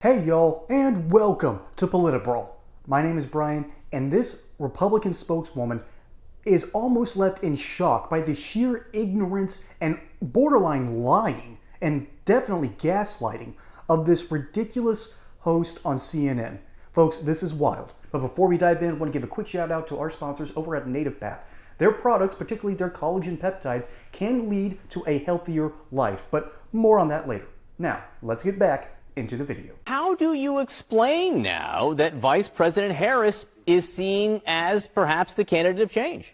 Hey y'all, and welcome to PolitiBrawl. My name is Brian, and this Republican spokeswoman is almost left in shock by the sheer ignorance and borderline lying, and definitely gaslighting, of this ridiculous host on CNN. Folks, this is wild. But before we dive in, I want to give a quick shout out to our sponsors over at Native Path. Their products, particularly their collagen peptides, can lead to a healthier life, but more on that later. Now, let's get back into the video. How do you explain now that Vice President Harris is seen as perhaps the candidate of change?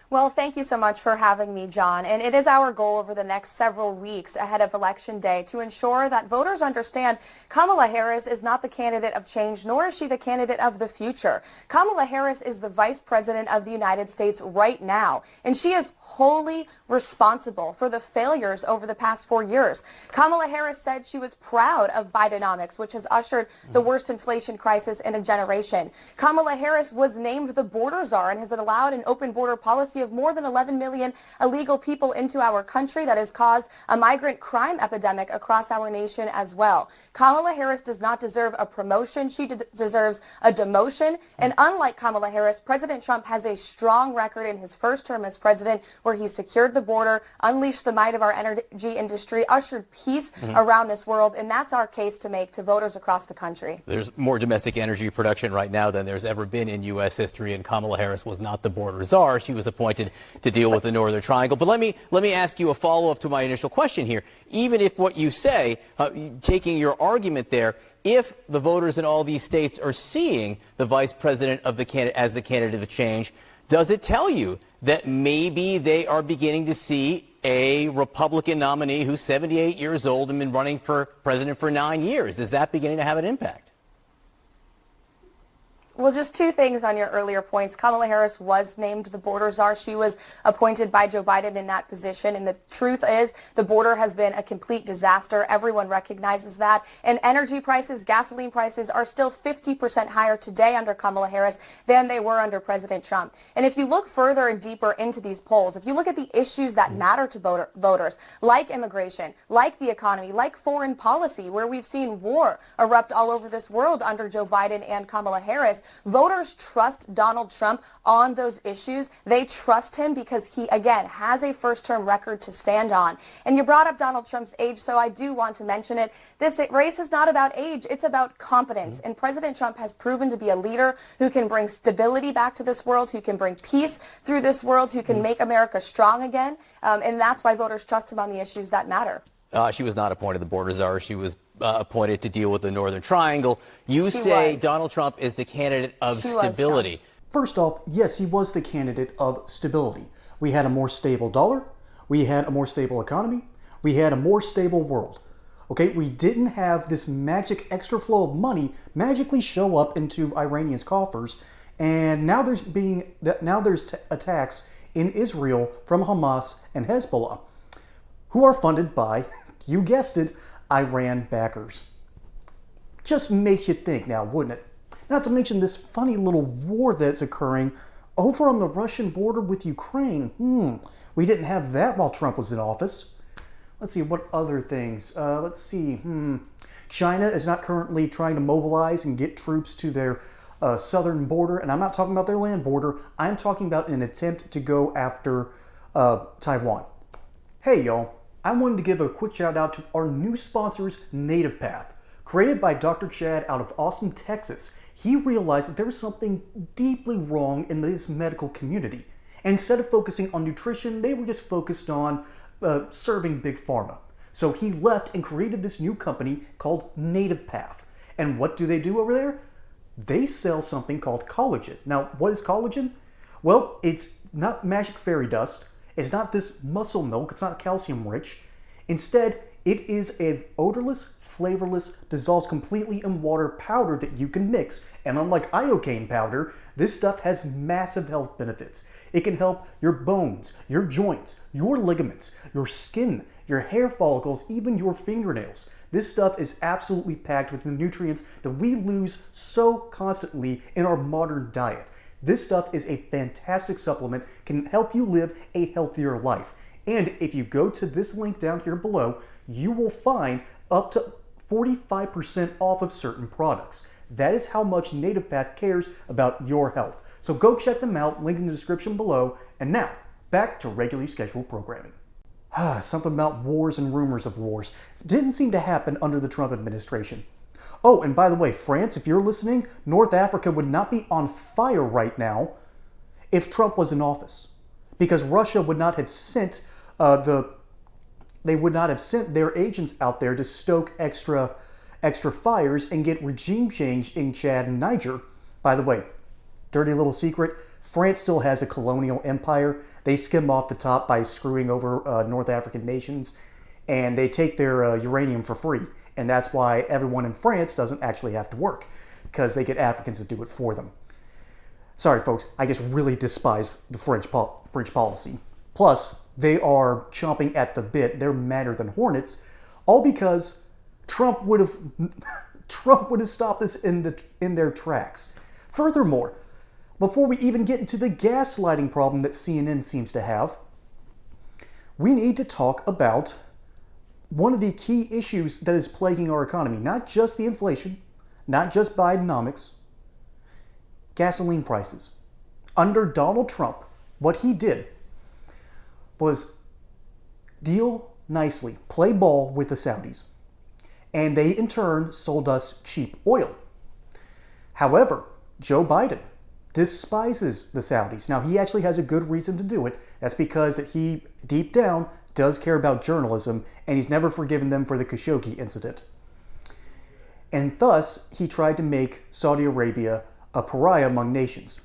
Well, thank you so much for having me, John. And it is our goal over the next several weeks ahead of Election Day to ensure that voters understand Kamala Harris is not the candidate of change, nor is she the candidate of the future. Kamala Harris is the Vice President of the United States right now, and she is wholly responsible for the failures over the past 4 years. Kamala Harris said she was proud of Bidenomics, which has ushered the worst inflation crisis in a generation. Kamala Harris was named the border czar and has allowed an open border policy of more than 11 million illegal people into our country that has caused a migrant crime epidemic across our nation as well. Kamala Harris does not deserve a promotion. She deserves a demotion. And unlike Kamala Harris, President Trump has a strong record in his first term as president where he secured the border, unleashed the might of our energy industry, ushered peace around this world. And that's our case to make to voters across the country. There's more domestic energy production right now than there's ever been in U.S. history, and Kamala Harris was not the border czar. She was appointed to deal with the Northern Triangle. But let me ask you a follow-up to my initial question here. Even if what you say, taking your argument there, if the voters in all these states are seeing the vice president of as the candidate of change, does it tell you that maybe they are beginning to see a Republican nominee who's 78 years old and been running for president for 9 years? Is that beginning to have an impact? Well, just two things on your earlier points. Kamala Harris was named the border czar. She was appointed by Joe Biden in that position. And the truth is the border has been a complete disaster. Everyone recognizes that. And energy prices, gasoline prices are still 50% higher today under Kamala Harris than they were under President Trump. And if you look further and deeper into these polls, if you look at the issues that matter to voters, like immigration, like the economy, like foreign policy, where we've seen war erupt all over this world under Joe Biden and Kamala Harris, voters trust Donald Trump on those issues. They trust him because he, again, has a first-term record to stand on. And you brought up Donald Trump's age, so I do want to mention it. This race is not about age. It's about competence. And President Trump has proven to be a leader who can bring stability back to this world, who can bring peace through this world, who can make America strong again. And that's why voters trust him on the issues that matter. She was not appointed the border czar. She was appointed to deal with the Northern Triangle. You say Donald Trump is the candidate of stability. First off, yes, he was the candidate of stability. We had a more stable dollar. We had a more stable economy. We had a more stable world. Okay, we didn't have this magic extra flow of money magically show up into Iranians' coffers. And now there's attacks in Israel from Hamas and Hezbollah, who are funded by, you guessed it, Iran backers. Just makes you think now, wouldn't it? Not to mention this funny little war that's occurring over on the Russian border with Ukraine. We didn't have that while Trump was in office. Let's see, what other things? China is not currently trying to mobilize and get troops to their southern border. And I'm not talking about their land border. I'm talking about an attempt to go after Taiwan. Hey, y'all. I wanted to give a quick shout out to our new sponsors, Native Path. Created by Dr. Chad out of Austin, Texas, he realized that there was something deeply wrong in this medical community. And instead of focusing on nutrition, they were just focused on serving big pharma. So he left and created this new company called Native Path. And what do they do over there? They sell something called collagen. Now, what is collagen? Well, it's not magic fairy dust. It's not this muscle milk. It's not calcium rich. Instead, it is a odorless, flavorless, dissolves completely in water powder that you can mix. And unlike iocane powder, this stuff has massive health benefits. It can help your bones, your joints, your ligaments, your skin, your hair follicles, even your fingernails. This stuff is absolutely packed with the nutrients that we lose so constantly in our modern diet. This stuff is a fantastic supplement, can help you live a healthier life. And if you go to this link down here below, you will find up to 45% off of certain products. That is how much Native Path cares about your health. So go check them out, link in the description below. And now, back to regularly scheduled programming. Something about wars and rumors of wars. Didn't seem to happen under the Trump administration. Oh, and by the way, France, if you're listening, North Africa would not be on fire right now if Trump was in office. Because Russia would not have sent they would not have sent their agents out there to stoke extra fires and get regime change in Chad and Niger. By the way, dirty little secret, France still has a colonial empire. They skim off the top by screwing over North African nations, and they take their uranium for free. And that's why everyone in France doesn't actually have to work, because they get Africans to do it for them. Sorry, folks, I just really despise the French policy. Plus, they are chomping at the bit. They're madder than hornets, all because Trump would have stopped this in their tracks. Furthermore, before we even get into the gaslighting problem that CNN seems to have, we need to talk about one of the key issues that is plaguing our economy. Not just the inflation, not just Bidenomics, gasoline prices. Under Donald Trump, what he did was deal nicely, play ball with the Saudis. And they, in turn, sold us cheap oil. However, Joe Biden despises the Saudis. Now, he actually has a good reason to do it. That's because he, deep down, does care about journalism, and he's never forgiven them for the Khashoggi incident. And thus, he tried to make Saudi Arabia a pariah among nations.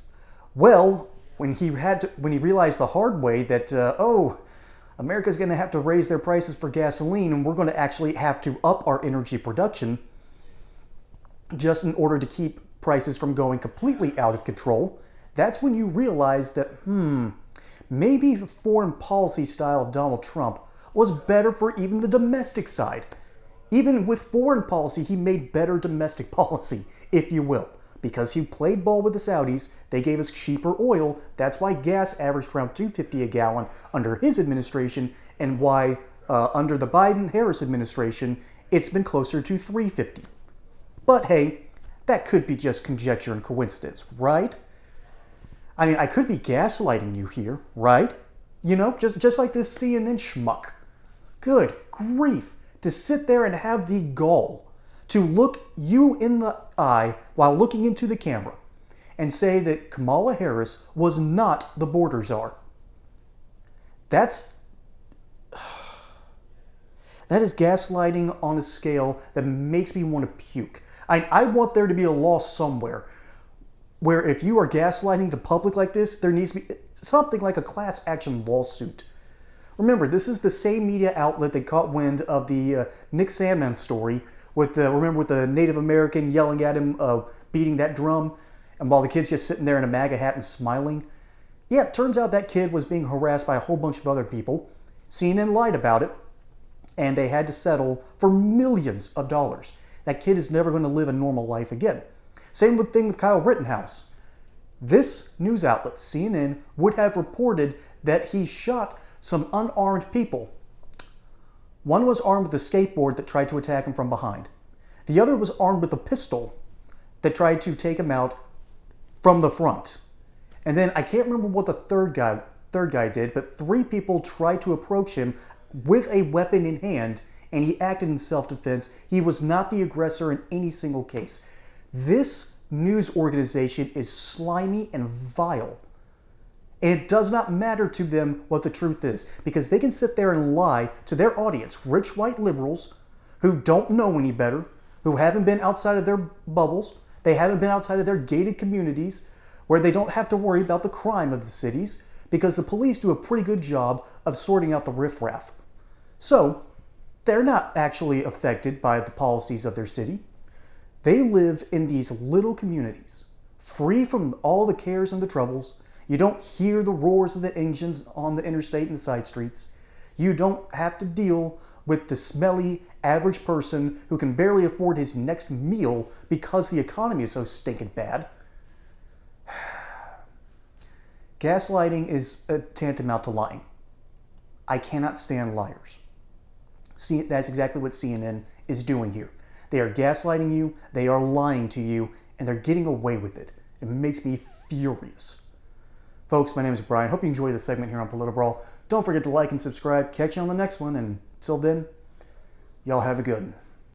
Well, when he realized the hard way that, America's going to have to raise their prices for gasoline, and we're going to actually have to up our energy production just in order to keep prices from going completely out of control, that's when you realize that, maybe the foreign policy style of Donald Trump was better for even the domestic side. Even with foreign policy, he made better domestic policy, if you will. Because he played ball with the Saudis, they gave us cheaper oil. That's why gas averaged around $2.50 a gallon under his administration, and why under the Biden-Harris administration, it's been closer to $3.50. But hey, that could be just conjecture and coincidence, right? I mean, I could be gaslighting you here, right? You know, just like this CNN schmuck. Good grief, to sit there and have the gall to look you in the eye while looking into the camera and say that Kamala Harris was not the border czar. That is gaslighting on a scale that makes me want to puke. I want there to be a law somewhere where if you are gaslighting the public like this, there needs to be something like a class action lawsuit. Remember, this is the same media outlet that caught wind of the Nick Sandmann story with the Native American yelling at him, beating that drum, and while the kid's just sitting there in a MAGA hat and smiling. Yeah, it turns out that kid was being harassed by a whole bunch of other people. CNN lied about it, and they had to settle for millions of dollars. That kid is never going to live a normal life again. Same thing with Kyle Rittenhouse. This news outlet, CNN, would have reported that he shot some unarmed people. One was armed with a skateboard that tried to attack him from behind. The other was armed with a pistol that tried to take him out from the front. And then I can't remember what the third guy did, but 3 people tried to approach him with a weapon in hand, and he acted in self-defense. He was not the aggressor in any single case. This news organization is slimy and vile. And it does not matter to them what the truth is, because they can sit there and lie to their audience, rich white liberals who don't know any better, who haven't been outside of their bubbles, they haven't been outside of their gated communities, where they don't have to worry about the crime of the cities, because the police do a pretty good job of sorting out the riffraff. So, they're not actually affected by the policies of their city. They live in these little communities, free from all the cares and the troubles. You don't hear the roars of the engines on the interstate and the side streets. You don't have to deal with the smelly average person who can barely afford his next meal because the economy is so stinking bad. Gaslighting is tantamount to lying. I cannot stand liars. That's exactly what CNN is doing here. They are gaslighting you, they are lying to you, and they're getting away with it. It makes me furious. Folks, my name is Brian. Hope you enjoy this segment here on PolitiBrawl. Don't forget to like and subscribe. Catch you on the next one, and until then, y'all have a good one.